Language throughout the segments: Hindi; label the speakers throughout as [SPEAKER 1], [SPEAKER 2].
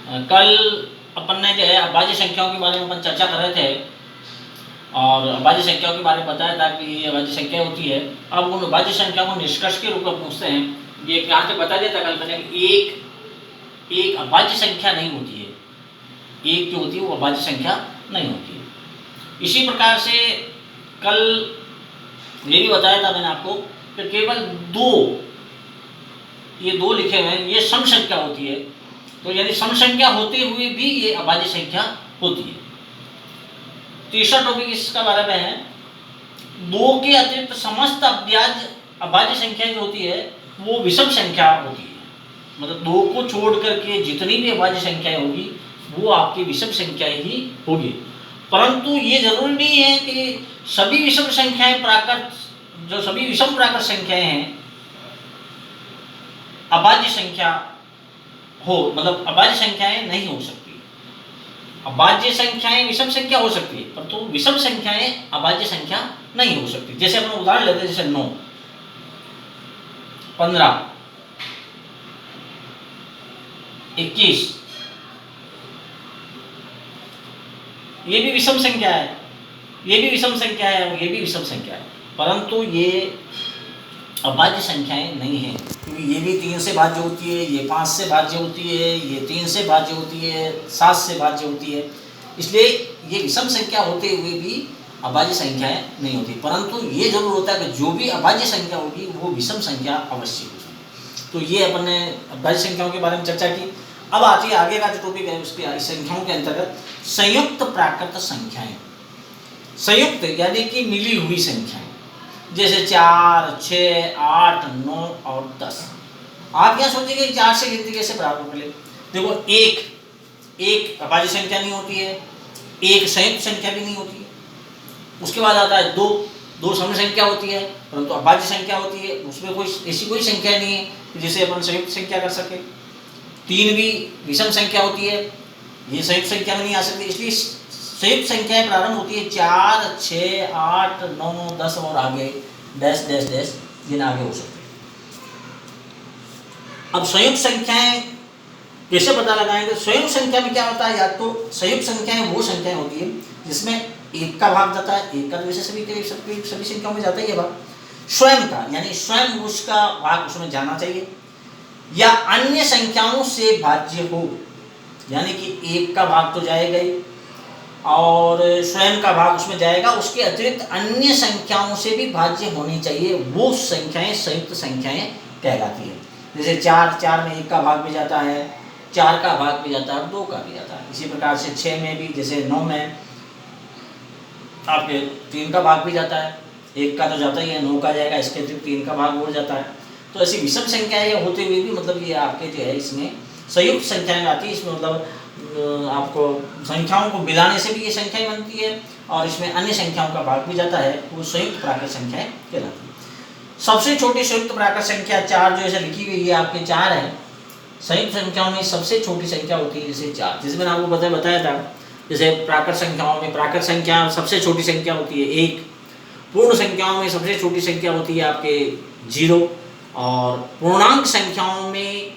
[SPEAKER 1] कल अपन ने जो है अभाज्य संख्याओं के बारे में अपन चर्चा कर रहे थे और अभाज्य संख्याओं के बारे में बताया था कि ये अभाज्य संख्या होती है। अब उन अभाज्य संख्याओं को निष्कर्ष के रूप में पूछते हैं। ये यहाँ तक बता दिया था कल मैंने कि एक अभाज्य संख्या नहीं होती है, एक जो होती है वो अभाज्य संख्या नहीं होती है। इसी प्रकार से कल ये भी बताया था मैंने आपको कि केवल दो लिखे हुए हैं, ये सम संख्या होती है। तो यानी सम संख्या होते हुए भी ये अभाज्य संख्या होती है। तीसरा टॉपिक इसका बारे में है, दो के अतिरिक्त समस्त अभाज्य संख्या जो होती है वो विषम संख्या होती है। मतलब दो को छोड़ करके जितनी भी अभाज्य संख्याएं होगी वो आपकी विषम संख्या ही होगी। परंतु ये जरूरी नहीं है कि सभी विषम संख्याएं सभी विषम प्राकृत संख्याएं हैं अभाज्य संख्या हो, मतलब अभाज्य संख्याएं नहीं हो सकती। अभाज्य संख्याएं विषम संख्या हो सकती है परंतु विषम संख्याएं अभाज्य संख्या नहीं हो सकती। जैसे अपन उदाहरण लेते हैं, जैसे 9, 15, 21, ये भी विषम संख्या है, ये भी विषम संख्या है और ये भी विषम संख्या है, परंतु ये अभाज्य संख्याएं नहीं है क्योंकि ये भी 3 से भाज्य होती है, ये 5 से भाज्य होती है, ये 3 से भाज्य होती है, 7 से भाज्य होती है। इसलिए ये विषम संख्या होते हुए भी अभाज्य संख्याएं नहीं होती। परंतु ये जरूर होता है कि जो भी अभाज्य संख्या होगी वो विषम संख्या अवश्य होगी। तो ये अपन ने अभाज्य संख्याओं के बारे में चर्चा की। अब आती है आगे का जो टॉपिक है उसके संख्याओं के अंतर्गत संयुक्त प्राकृत संख्याएं। संयुक्त यानी कि मिली हुई संख्याएं, जैसे 4, 6, 8, 9 और 10। आप क्या सोचेंगे 4 से गिनती कैसे प्रारंभ करें? देखो, एक अभाज्य संख्या नहीं होती है, एक संयुक्त संख्या भी नहीं होती है। उसके बाद आता है 2 सम संख्या होती है परंतु अभाज्य संख्या होती है, उसमें कोई संख्या नहीं है जिसे अपन संयुक्त संख्या कर सके। 3 भी विषम संख्या होती है, ये संयुक्त संख्या में नहीं आ सकती। इसलिए संयुक्त संख्याएं प्रारंभ होती है 4, 6, 8, 9, 10 और आगे डैश डैश डैश जिन आगे हो सकते हैं। अब संयुक्त संख्याएं कैसे पता लगाएंगे? संयुक्त संख्या में क्या होता है, या तो संयुक्त संख्याएं वो संख्याएं होती है जिसमें एक का भाग जाता है, एक का वैसे सभी संख्याओं में जाता ही है भाग, स्वयं का यानी स्वयं उसका भाग उसमें जाना चाहिए, या अन्य संख्याओं से भाज्य हो, यानी कि एक का भाग तो जाएगा ही और स्वयं का भाग उसमें जाएगा, उसके अतिरिक्त अन्य संख्याओं से भी भाज्य होनी चाहिए, वो संख्याएं संयुक्त संख्याएं कहलाती है। जैसे 4 में 1 का भाग भी जाता है, 4 का भाग भी जाता है और 2 का भी जाता है। इसी प्रकार से 6 में भी, जैसे 9 में आपके 3 का भाग भी जाता है, 1 का तो जाता ही है, 9 का जाएगा, इसके अतिरिक्त 3 का भाग हो जाता है। तो ऐसी विषम संख्याएं होते हुए भी मतलब ये आपके जो है इसमें संयुक्त संख्याएं आती है। इसमें मतलब आपको संख्याओं को मिलाने से भी ये संख्याएं बनती है और इसमें अन्य संख्याओं का भाग भी जाता है, वो संयुक्त प्राकृत संख्याएं कहलाती है। सबसे छोटी संयुक्त प्राकृत संख्या 4 जो ऐसे लिखी हुई है आपके 4 है। संयुक्त संख्याओं में सबसे छोटी संख्या होती है जैसे 4, जैसे मैंने आपको बताया था। जैसे प्राकृत संख्याओं में प्राकृत संख्या सबसे छोटी संख्या होती है 1, पूर्ण संख्याओं में सबसे छोटी संख्या होती है आपके 0 और पूर्णांक संख्याओं में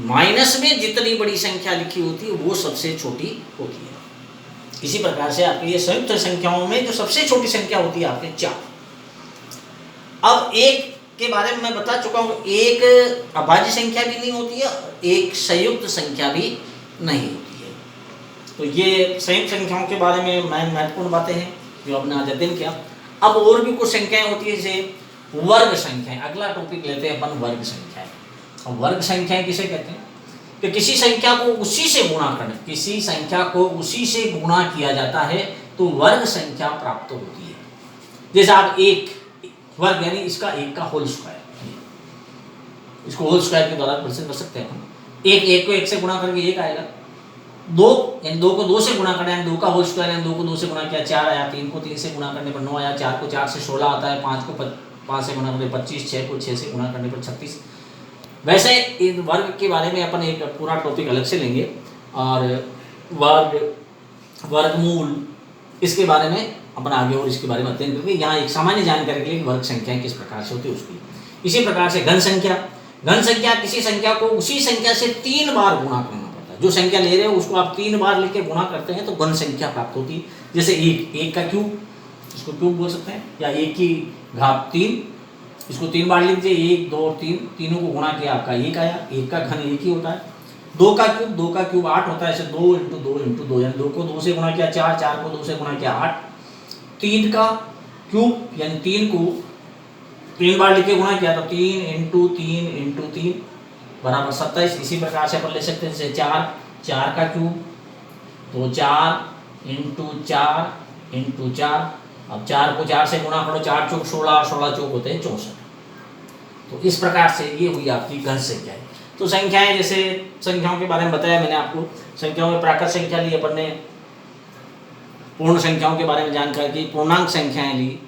[SPEAKER 1] माइनस में जितनी बड़ी संख्या लिखी होती है वो सबसे छोटी होती है। इसी प्रकार से आपके ये संयुक्त संख्याओं में जो सबसे छोटी संख्या होती है आपके 4। अब 1 के बारे में मैं बता चुका हूँ, एक अभाज्य संख्या भी नहीं होती है, एक संयुक्त संख्या भी नहीं होती है। तो ये संयुक्त संख्याओं के बारे में महत्वपूर्ण बातें हैं जो आपने आज अध्ययन किया। अब और भी कुछ संख्याएं होती है जैसे वर्ग संख्याएं। अगला टॉपिक लेते हैं अपन वर्ग संख्याएं। वर्ग संख्याएं किसे कहते हैं? कि किसी संख्या को उसी से गुणा करना, किसी संख्या को उसी से गुणा किया जाता है तो वर्ग संख्या प्राप्त होती है। जैसे आप 1 वर्ग यानी इसका 1 का होल स्क्वायर, इसको होल स्क्वायर के द्वारा प्रदर्शित कर सकते हैं। 1 को 1 से गुणा करके 1 आएगा। 2 यानी 2 को 2 से गुणा करना है, 2 का होल स्क्वायर यानी 2 को 2 से गुणा किया 4 आया, 3 को 3 से गुणा करने पर 9 आया, 4 को 4 से 16 आता है, 5 को 5 से गुणा करने पर 25, 6 को 6 से गुणा करने पर 36। वैसे इन वर्ग के बारे में अपन एक पूरा टॉपिक अलग से लेंगे और वर्गमूल इसके बारे में अपन आगे और इसके बारे में अध्ययन करेंगे। यहाँ एक सामान्य जानकारी के लिए वर्ग संख्याएं किस प्रकार से होती है उसकी। इसी प्रकार से घन संख्या किसी संख्या को उसी संख्या से 3 बार गुणा करना पड़ता है। जो संख्या ले रहे हो उसको आप 3 बार लेके गुणा करते हैं तो घन संख्या प्राप्त होती है। जैसे एक का क्यूब, इसको क्यूब बोल सकते हैं, या 1 की घात 3, इसको 3 बार लिख दीजिए, 1 2 और 3, तीनों को गुणा किया आपका 1 आया। 1 का घन 1 ही होता है। 2 का क्यूब 8 होता है, ऐसे 2 × 2 × 2, यानी 2 को 2 से गुणा किया 4, 4 को 2 से गुणा किया 8। 3 का क्यूब यानी 3 को 3 बार लिख के गुणा किया तो 3 × 3 × 3 बराबर 27। इसी प्रकार से अपन ले सकते हैं जैसे 4 का क्यूब, तो 4 × 4 × 4। अब 4 को 4 से गुणा करो, 4 चौक 16, 16 चौक होते हैं 64। तो इस प्रकार से ये हुई आपकी घन संख्याएं। तो संख्याएं, जैसे संख्याओं के बारे में बताया मैंने आपको, संख्याओं में प्राकृत संख्या ली अपन ने, पूर्ण संख्याओं के बारे में जानकारी दी, पूर्णांक संख्याएं ली,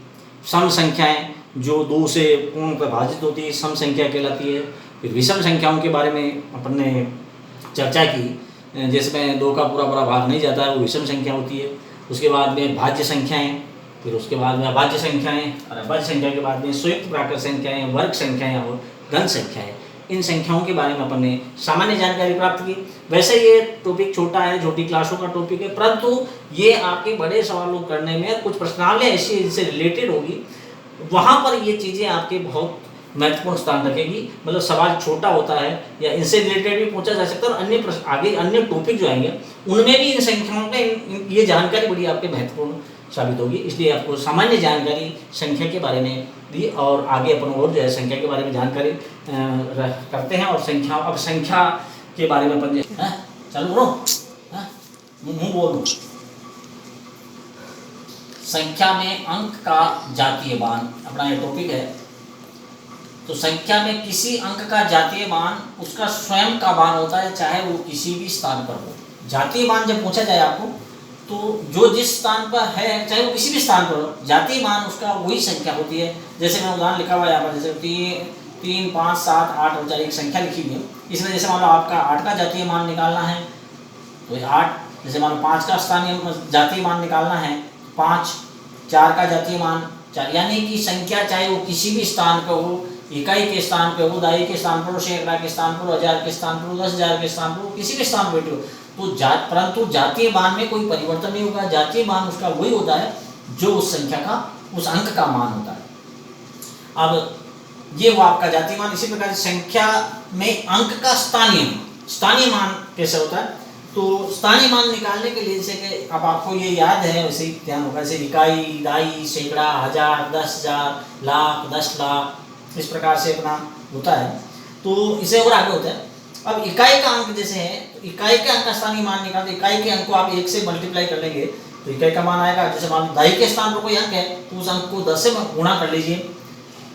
[SPEAKER 1] सम संख्याएं जो 2 से पूर्ण पर भाजित होती है सम संख्या कहलाती है। फिर विषम संख्याओं के बारे में अपन ने चर्चा की, जिसमें 2 का पूरा भाग नहीं जाता है, वो विषम संख्या होती है। उसके बाद में भाज्य संख्याएं, फिर उसके बाद में अभाज्य संख्याएं, और अभाज्य संख्या के बाद में संयुक्त प्राकृत संख्याएं, वर्ग संख्याएं और घन संख्याएं। इन संख्याओं के बारे में अपन ने सामान्य जानकारी प्राप्त की। वैसे ये टॉपिक छोटा है, छोटी क्लासों का टॉपिक है, परंतु ये आपके बड़े सवालों करने में कुछ प्रश्नावली ऐसी जिससे रिलेटेड होगी, वहाँ पर ये चीज़ें आपके बहुत महत्वपूर्ण स्थान रखेगी। मतलब सवाल छोटा होता है या इनसे रिलेटेड भी पूछा जा सकता है, और अन्य आगे अन्य टॉपिक जो आएंगे उनमें भी इन संख्याओं का ये जानकारी बड़ी आपके महत्वपूर्ण साबित होगी। इसलिए आपको सामान्य जानकारी संख्या के बारे में दी, और आगे अपन और जो है संख्या के बारे में जानकारी करते हैं। और संख्या के बारे में अपन चालू करो, मुँह बोल दो। संख्या में अंक का जातीय मान अपना ये टॉपिक है। तो संख्या में किसी अंक का जातीय मान उसका स्वयं का मान होता है, चाहे वो किसी भी स्थान पर हो। जातीय मान जब पूछा जाए आपको, तो जो जिस स्थान पर है, चाहे वो किसी भी स्थान पर हो, जातीय मान उसका वही संख्या होती है। जैसे मैं उदाहरण लिखा हुआ है यहाँ पर, जैसे 3 5 7 8 और 4 एक संख्या लिखी हुई है। इसमें जैसे मान लो आपका 8 का जातीय मान निकालना है तो 8, जैसे मान लो 5 का स्थानीय जातीय मान निकालना है 5, 4 का जातीय मान 4। यानी कि संख्या चाहे वो किसी भी स्थान पर हो, इकाई के स्थान पे हो, दाई के स्थान पर हो, सैकड़ा के स्थान पर हो, 1000 के स्थान पर हो, 10,000 के स्थान पर हो, किसी भी स्थान पर बैठे हो, तो परंतु जातीय मान में कोई परिवर्तन नहीं होगा। जातीय मान उसका वही होता है जो उस संख्या का, उस अंक का मान होता है। अब ये वो आपका जातीय मान। इसी प्रकार संख्या में अंक का स्थानीय मान कैसे होता है, तो स्थानीय मान निकालने के लिए, जैसे कि अब आपको ये याद है वैसे ही ध्यान होगा, जैसे इकाई, दाई, सैकड़ा, 1000, 10,000, लाख, 10 लाख, इस प्रकार से अपना होता है। तो इसे और आगे होता है। अब इकाई का अंक जैसे है, तो इकाई के अंक का स्थानीय मान निकालते, इकाई के अंक को आप 1 से मल्टीप्लाई कर लेंगे तो इकाई का मान आएगा। जैसे मान लो दाई के स्थान पर कोई अंक है तो उस अंक को 10 से गुणा कर लीजिए,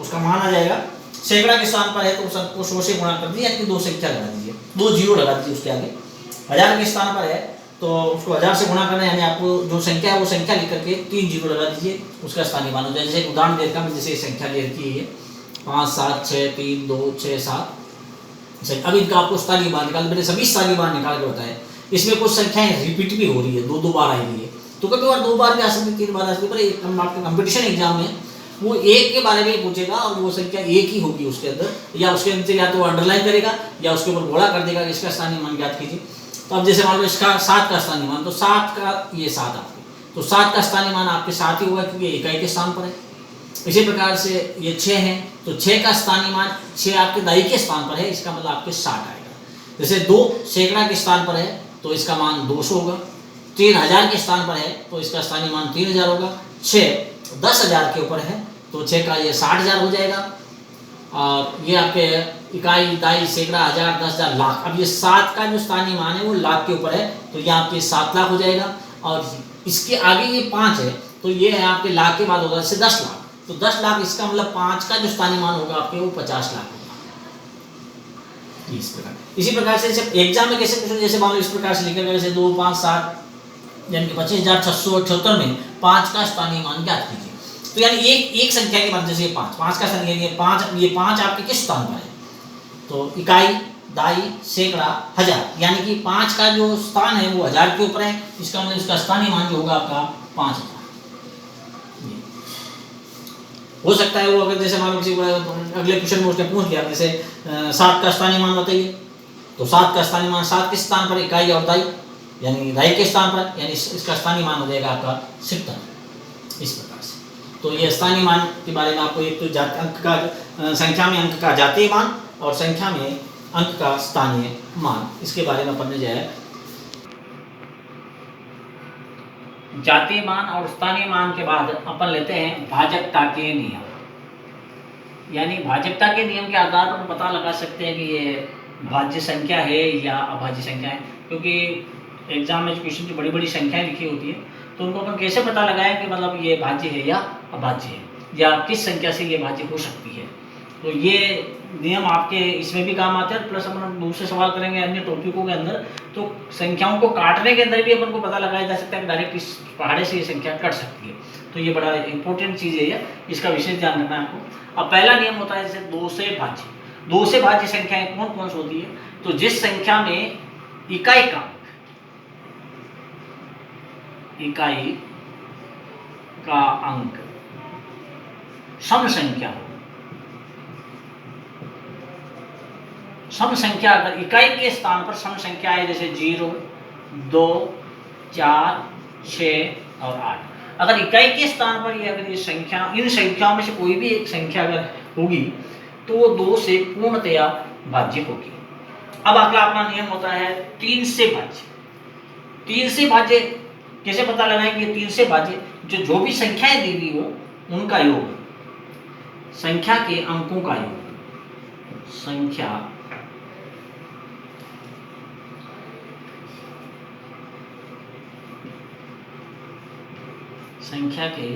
[SPEAKER 1] उसका मान आ जाएगा। सैकड़ा के स्थान पर है तो उस अंक को 100 से गुणा कर दीजिए, यानी कि 2 संख्या लगा दीजिए, 2 जीरो लगा दीजिए उसके आगे। 1000 के स्थान पर है तो उसको 1000 से गुणा करना है, यानी आपको जो संख्या है वो संख्या लिख करके 3 जीरो लगा दीजिए, उसका स्थानीय मान हो जाए। जैसे उदाहरण देता हूँ, जैसे संख्या ले रखी है 5 7 6 3 2 6 7। अब इनका आपको स्थानीय मान निकाल, मैंने सभी स्थानीय मान निकाल के बताया। इसमें कुछ संख्याएं रिपीट भी हो रही है, 2 बार आई हुई है, तो कभी बार 2 बार भी आ सकती है, 3 बार आ सकती है। पर आपके कंपटीशन एग्जाम में वो एक के बारे में पूछेगा और वो संख्या एक ही होगी उसके अंदर, या उसके अंदर या तो अंडरलाइन करेगा या उसके ऊपर घोड़ा कर देगा, इसका स्थानीय मान ज्ञात कीजिए। तो अब जैसे मान लो इसका 7 का स्थानीय मान, तो 7 का ये 7 आपके, तो 7 का स्थानीय मान आपके 7 ही होगा क्योंकि इकाई के स्थान पर है। इसी प्रकार से ये 6 है तो 6 का स्थानीय मान 6 आपके दाई के स्थान पर है, इसका मतलब आपके 60 आएगा। जैसे 2 सैकड़ा के स्थान पर है तो इसका मान 200 होगा। 3000 के स्थान पर है तो इसका स्थानीय मान 3000 होगा। 6 10,000 के ऊपर है तो 6 का ये 60,000 हो जाएगा। और ये आपके इकाई, दाई, सैकड़ा, 1000, 10,000, लाख। अब ये 7 का जो स्थानीय मान है वो लाख के ऊपर है तो ये आपके 7 लाख हो जाएगा। और इसके आगे ये 5 है तो ये है आपके लाख के बाद होगा जैसे 10 लाख, तो 10 लाख इसका मतलब 5 का जो स्थानीय मान होगा आपके वो 50 लाख होगा। इसी प्रकार से एग्जाम में कैसे पूछो, जैसे मान लो इस प्रकार से लिखेगा, जैसे 2 5 7 यानी कि 25,678 में 5 का स्थानीय मान ज्ञात कीजिए। तो यानी एक संख्या के बाद जैसे 5 का स्थानीय, ये 5 आपके किस स्थान पर है, तो इकाई, दाई, सैकड़ा, 1000, यानी कि 5 का जो स्थान है वो 1000 के ऊपर है, इसका मतलब इसका स्थानीय मान जो होगा आपका 5000 हो सकता है। वो अगर जैसे मान लो अगले क्वेश्चन में उसने पूछ लिया, जैसे 7 का स्थानीय मान बताइए, तो 7 का स्थानीय मान 7 के स्थान पर इकाई और दाई, यानी दाई के स्थान पर, यानी इसका स्थानीय मान हो जाएगा आपका 70। इस प्रकार से तो ये स्थानीय मान के बारे में आपको एक तो अंक का संख्या में अंक का जातीय मान और संख्या में अंक का स्थानीय मान, इसके बारे में पढ़ने जाए। जातीय मान और स्थानीय मान के बाद अपन लेते हैं भाजकता के नियम। यानी भाजकता के नियम के आधार पर पता लगा सकते हैं कि ये भाज्य संख्या है या अभाज्य संख्या है, क्योंकि एग्जाम में क्वेश्चन की बड़ी बड़ी संख्याएं लिखी होती है, तो उनको अपन कैसे पता लगाएं कि मतलब ये भाज्य है या अभाज्य है, या किस संख्या से ये भाज्य हो सकती है। तो ये नियम आपके इसमें भी काम आते हैं, प्लस अपन दूसरे सवाल करेंगे अन्य टॉपिकों के अंदर, तो संख्याओं को काटने के अंदर भी अपन को पता लगाया जा सकता है कि डायरेक्ट इस पहाड़े से ये संख्या कट सकती है। तो ये बड़ा इंपॉर्टेंट चीज़ है, इसका विशेष ध्यान रखना है आपको। अब पहला नियम होता है जैसे 2 से भाज्य। 2 से भाज्य संख्याएं कौन कौन सी होती है? तो जिस संख्या में इकाई का अंक सम संख्या हो। सम संख्या अगर इकाई के स्थान पर सम संख्या है, जैसे 0, 2, 4, 6 और 8, अगर इकाई के स्थान पर ये अगर ये संख्या, इन संख्याओं में से कोई भी एक संख्या अगर होगी तो वो 2 से पूर्णतया भाज्य होगी। अब अगला अपना नियम होता है 3 से भाज्य। 3 से भाज्य कैसे पता लगाएंगे? 3 से भाज्य जो भी संख्याएं दी हुई हो उनका योग, संख्या के अंकों का योग, संख्या के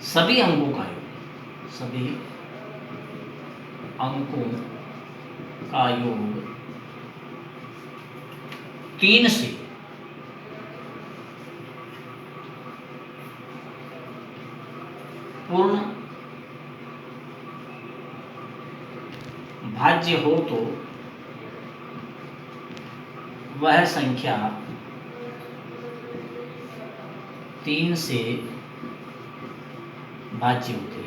[SPEAKER 1] सभी अंकों का योग, सभी अंकों का योग 3 से पूर्ण भाज्य हो तो वह संख्या 3 से भाज्य होती है।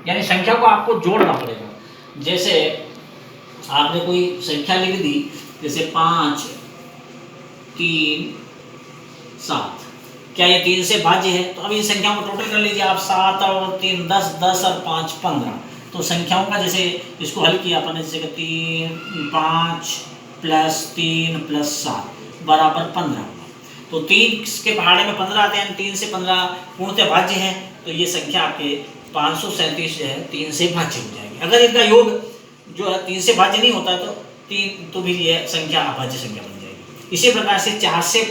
[SPEAKER 1] यानी संख्या को आपको जोड़ना पड़ेगा। जैसे आपने कोई संख्या लिख दी, जैसे 5, 3, 7, क्या ये 3 से भाज्य है? तो अब इन संख्याओं को टोटल कर लीजिए आप, 7 और 3 10, 10 और 5 15। तो संख्याओं का जैसे इसको हल किया अपन, जैसे 3 5 प्लस 3 प्लस 7 बराबर 15 होगा। तो 3 के पहाड़े में 15 आते हैं, 3 से 15 पूर्णतः भाज्य है, तो ये संख्या आपके 537 जो है 3 से भाज्य हो जाएगी। अगर इनका योग जो है 3 से भाज्य नहीं होता तो भी ये संख्या अभाज्य संख्या बन जाएगी। इसी प्रकार से 4 से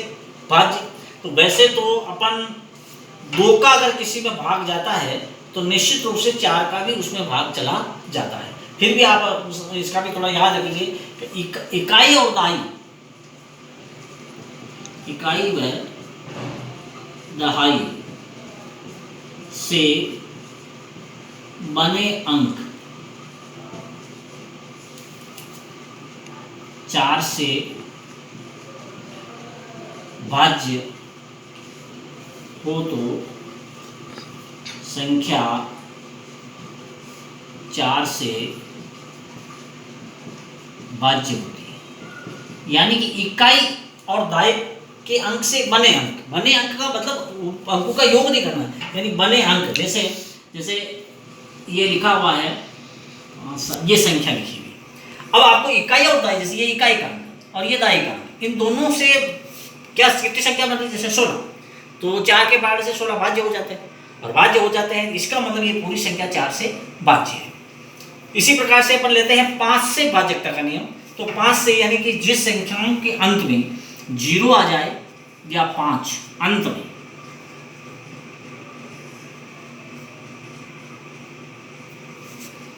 [SPEAKER 1] भाज्य, तो वैसे तो अपन 2 का अगर किसी में भाग जाता है तो निश्चित रूप से 4 का भी उसमें भाग चला जाता है। फिर भी आप इसका भी थोड़ा याद रखिए कि इकाई और दाई, इकाई व दहाई से बने अंक 4 से भाज्य हो तो संख्या 4 से भाज्य होती है। यानी कि इकाई और दाई के अंक से बने अंक का मतलब अंकों का योग नहीं करना, यानी बने अंक। जैसे ये लिखा हुआ है, ये संख्या लिखी हुई। अब आपको इकाई और दाई, जैसे ये इकाई का अंक और ये दाई का अंक, इन दोनों से क्या कितनी संख्या बनती है? जैसे 16, तो 4 के पहाड़े से 16 भाज्य हो जाते हैं, और भाज्य हो जाते हैं, इसका मतलब ये पूरी संख्या 4 से भाज्य है। इसी प्रकार से अपन लेते हैं 5 से भाजकता का नियम। तो 5 से यानी कि जिस संख्याओं के अंत में 0 आ जाए या 5 अंत में,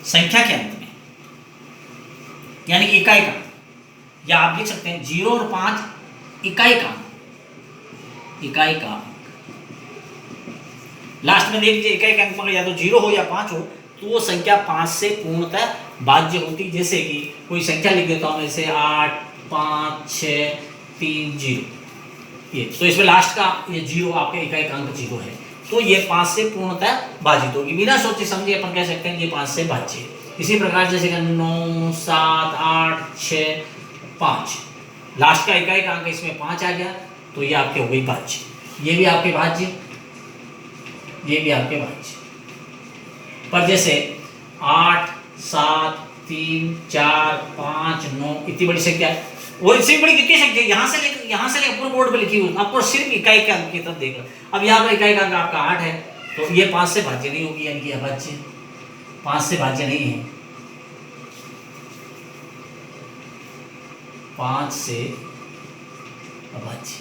[SPEAKER 1] संख्या के अंत में, यानी कि इकाई का, या आप लिख सकते हैं 0 और 5 इकाई का, लास्ट में देख लीजिए इकाई का अंक या तो 0 हो या 5 हो, तो वो संख्या 5 से पूर्णतः भाज्य होती। जैसे कि कोई संख्या लिख देता हूं, जैसे 8 5 6 3 0, ये तो इसमें लास्ट का ये 0 आपके इकाई का अंक 0 है, तो ये 5 से पूर्णतः भाजित होगी। बिना सोचे समझे अपन कह सकते हैं ये 5 से भाज्य है। इसी प्रकार जैसे 9, 7, 8, 6, 5, लास्ट का इकाई अंक इसमें 5 आ गया, तो ये आपके हो गई भाज्य, ये भी आपके भाज्य, ये भी आपके भाज्य। पर जैसे 8, 7, 3, 4, 5, 9 इतनी बड़ी संख्या है, और इससे बड़ी कितनी संख्या यहाँ से लेकर पूरे बोर्ड पे लिखी हुई, आपको सिर्फ इकाई के अंक की तरफ देखना। अब यहाँ पर इकाई का अंक आपका 8 है, तो ये 5 से भाज्य नहीं होगी, यानी कि अभाज्य, 5 से भाज्य नहीं है, 5 से अभाज्य,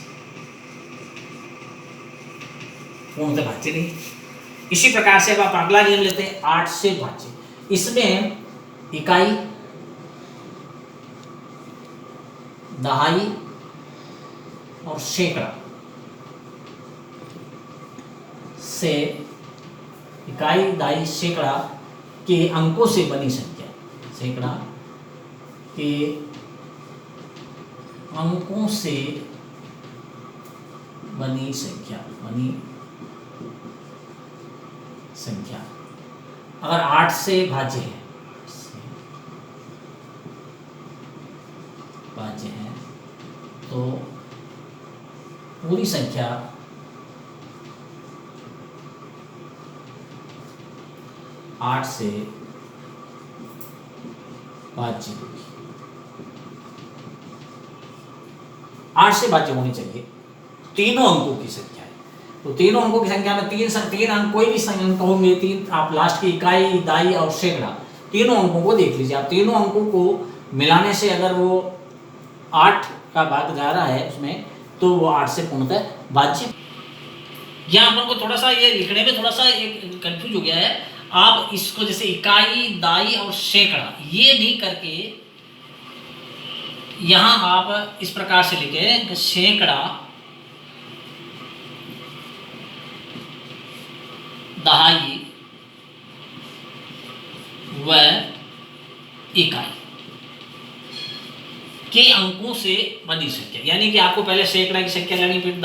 [SPEAKER 1] पूर्णतः भाज्य नहीं। इसी प्रकार से अब आप अगला नियम लेते हैं 8 से भाज्य। इसमें इकाई, दहाई और सैकड़ा से, इकाई, दहाई, सैकड़ा के अंकों से बनी संख्या, सैकड़ा के अंकों से बनी संख्या, अगर 8 से भाज्य है, तो पूरी संख्या 8 से भाज्य होगी, 8 से भाज्य होनी चाहिए, तीनों अंकों की संख्या है। तो तीनों अंकों की संख्या में तीन अंक, कोई भी अंक होंगे, तीन, आप लास्ट की इकाई, दाई और सैकड़ा, तीनों अंकों को देख लीजिए आप। तीनों अंकों को मिलाने से अगर वो 8 का भाग जा रहा है उसमें, तो वो 8 से पूर्णतः भाज्य। यहाँ अपन को थोड़ा सा ये लिखने में थोड़ा सा कंफ्यूज हो गया है। आप इसको जैसे इकाई, दाई और सैकड़ा ये नहीं करके यहाँ आप इस प्रकार से लिखे सैकड़ा, दहाई व इकाई के अंकों से बनी संख्या, यानी कि आपको पहले सैकड़ा की संख्या लेनी, फिर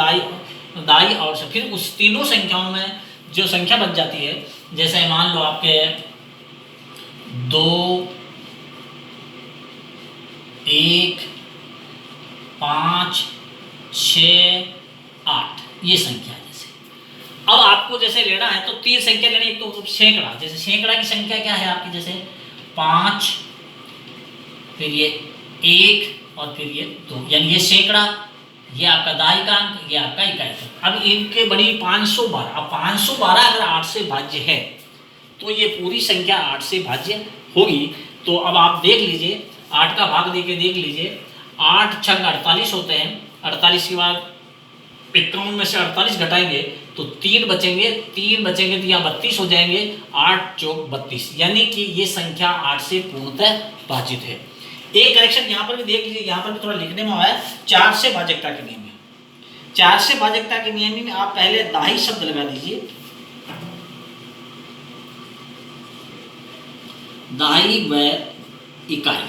[SPEAKER 1] दाई और फिर उस तीनों संख्याओं में जो संख्या बच जाती है, जैसे मान लो आपके 2, 1, 5, 6, 8 ये संख्या है। जैसे अब आपको जैसे लेना है तो 3 संख्या लेनी, एक तो सैकड़ा, जैसे सैकड़ा की संख्या क्या है आपकी, जैसे 5, फिर ये 1 और फिर ये 2, यानी ये सैकड़ा, ये आपका दाई का अंक, ये आपका इकाई का। अब इनके बड़ी 512, अब 512 अगर 8 से भाज्य है तो ये पूरी संख्या 8 से भाज्य होगी। तो अब आप देख लीजिए, 8 का भाग देके देख लीजिए, 8 छंग 48 होते हैं, 48 के बाद 51 में से 48 घटाएंगे तो 3 बचेंगे, तो यहाँ 32 हो जाएंगे, 8 चौक 32, यानी कि ये संख्या 8 से पूर्णतः भाजित है। एक करेक्शन यहाँ पर भी देख लीजिए, यहाँ पर भी थोड़ा लिखने में आया, 4 से भाजकता के नियम में, 4 से भाजकता के नियम में आप पहले दाई शब्द लगा दीजिए, दाई व इकाई,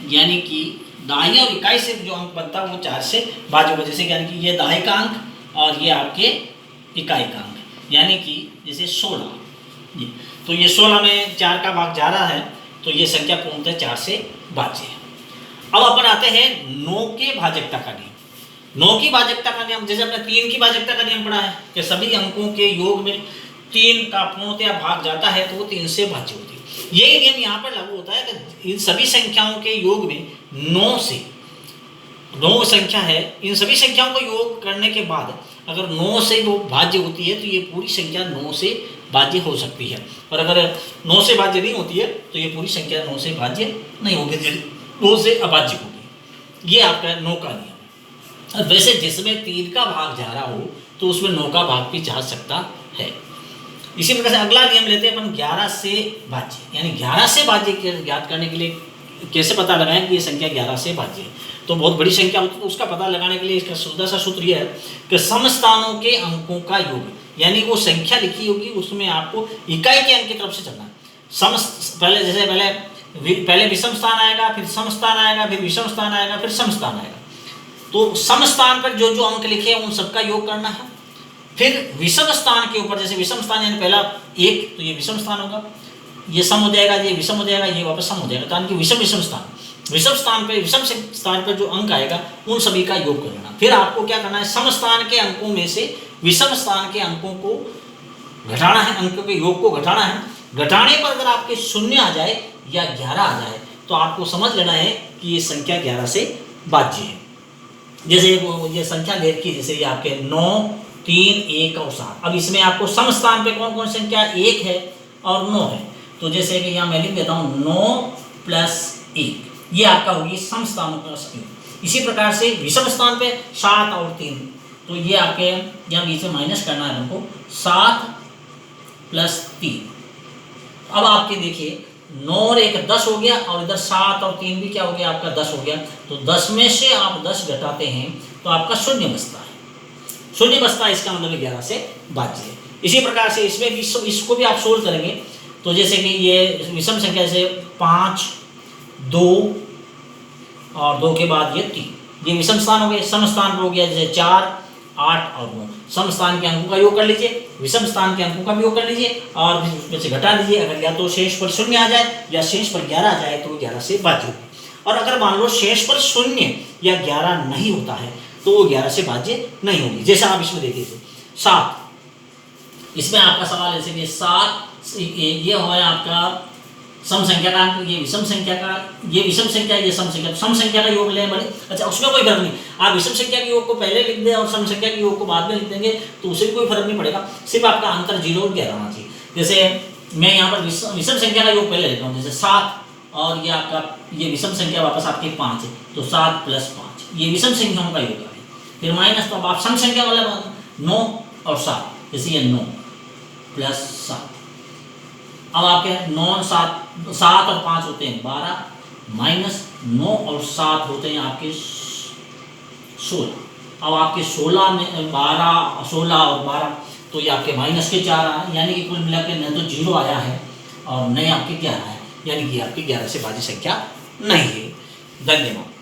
[SPEAKER 1] यानी कि दाई और इकाई से जो अंक बनता है वो 4 से भाज्य होगा। जैसे यानी कि ये दाई का अंक और ये आपके इकाई का अंक, यानी कि जैसे 16, तो ये 16 में 4 का भाग जा रहा है, तो ये संख्या पूर्णतः 4 से भाज्य है। अब अपन आते हैं 9 के भाजकता का नियम। 9 की भाजकता का नियम, जैसे अपने 3 की भाजकता का नियम पढ़ा है कि सभी अंकों के योग में 3 का पूर्णतः भाग जाता है तो वो 3 से भाज्य होती है। यही नियम यहाँ पर लागू होता है कि इन सभी संख्याओं के योग में 9 संख्या है, इन सभी संख्याओं को योग करने के बाद अगर 9 से वो भाज्य होती है तो ये पूरी संख्या 9 से भाज्य हो सकती है, और अगर 9 से भाज्य नहीं होती है तो ये पूरी संख्या 9 से भाज्य नहीं होगी, 9 से अभाज्य होगी। ये आपका 9 का नियम है। वैसे जिसमें 3 का भाग जा रहा हो तो उसमें 9 का भाग भी जा सकता है। इसी प्रकार से अगला नियम लेते हैं अपन 11 से भाज्य, यानी 11 से भाज्य ज्ञात करने के लिए कैसे पता लगाएं कि ये संख्या 11 से भाज्य है। तो बहुत बड़ी संख्या होती है तो उसका पता लगाने के लिए इसका सीधा सा सूत्र यह है कि समस्थानों के अंकों का योग, यानी वो संख्या लिखी होगी उसमें आपको इकाई के अंक की तरफ से चलना है। पहले विषम स्थान आएगा, फिर सम स्थान आएगा, फिर विषम स्थान आएगा, फिर सम स्थान आएगा। तो सम स्थान पर जो जो अंक लिखे हैं उन सबका योग करना है। फिर विषम स्थान के ऊपर, जैसे विषम स्थान यानी पहला 1, तो ये विषम स्थान होगा, ये सम हो जाएगा, ये विषम हो जाएगा, ये वापस सम हो जाएगा। यानी कि विषम विषम स्थान, विषम स्थान पे जो अंक आएगा उन सभी का योग करना। फिर आपको क्या करना है, सम स्थान के अंकों में से विषम स्थान के अंकों को घटाना है, अंकों के योग को घटाना है। घटाने पर अगर आपके 0 आ जाए या 11 आ जाए तो आपको समझ लेना है कि ये संख्या 11 से भाज्य है। जैसे ये संख्या ले रखी, जैसे ये आपके 9, 3, 1 और 7। अब इसमें आपको सम स्थान पे कौन कौन संख्या 1 है और 9 है, तो जैसे कि यहाँ मैं लिख देता हूँ 9 + 1, ये आपका होगी सम स्थानों का संख्या। इसी प्रकार से विषम स्थान पे 7 और 3, तो ये आपके यहाँ बीच में माइनस करना है हमको, 7 + 3। अब आपके देखिए 9 और 1 10 हो गया, और इधर 7 और 3 भी क्या हो गया आपका 10 हो गया। तो 10 में से आप 10 घटाते हैं तो आपका 0 बचता है। 0 बचता है, इसका मतलब 11 से भाज्य है। इसी प्रकार से इसमें भी इसको भी आप सोल्व करेंगे, तो जैसे कि ये विषम संख्या से 5, 2 और 2 के बाद ये 3, ये विषम स्थान हो गए। सम स्थान हो गया जैसे 4, 8 और 9। सम स्थान के अंकों का योग कर लीजिए, विषम स्थान के अंकों का भी योग कर लीजिए और उसमें से घटा लीजिए। अगर या तो शेष पर 0 आ जाए या शेष पर 11 आ जाए तो 11 से भाज्य होगी। और अगर मान लो शेष पर 0 या 11 नहीं होता है तो वो 11 से भाज्य नहीं होगी। जैसा आप इसमें देखिए 7, इसमें आपका सवाल ऐसे कि 7 ये हो आपका सम संख्या का अंक, ये विषम संख्या का, ये विषम संख्या, ये सम संख्या, सम संख्या का योग लें बड़े। अच्छा, उसमें कोई फर्क नहीं, आप विषम संख्या के योग को पहले लिख दें और सम संख्या के योग को बाद में लिख देंगे तो उससे भी कोई फर्क नहीं पड़ेगा। सिर्फ आपका अंतर 0 और 11 होना चाहिए। जैसे मैं यहाँ पर विषम संख्या का योग पहले लेता हूँ, जैसे 7 और ये आपका ये विषम संख्या वापस आपकी 5 है, तो 7 + 5 ये विषम संख्याओं का योग है। फिर माइनस, तो अब आप सम संख्या वाला 9 और 7, जैसे ये 9 + 7। अब आपके 7 और 5 होते हैं 12, माइनस 9 और 7 होते हैं आपके 16। अब आपके 16 में 12, 16 और 12, तो ये आपके माइनस के 4 आए, यानी कि कुल मिलाकर न तो 0 आया है और न आपके 11 है, यानी कि आपकी 11 से भाज्य संख्या नहीं है। धन्यवाद।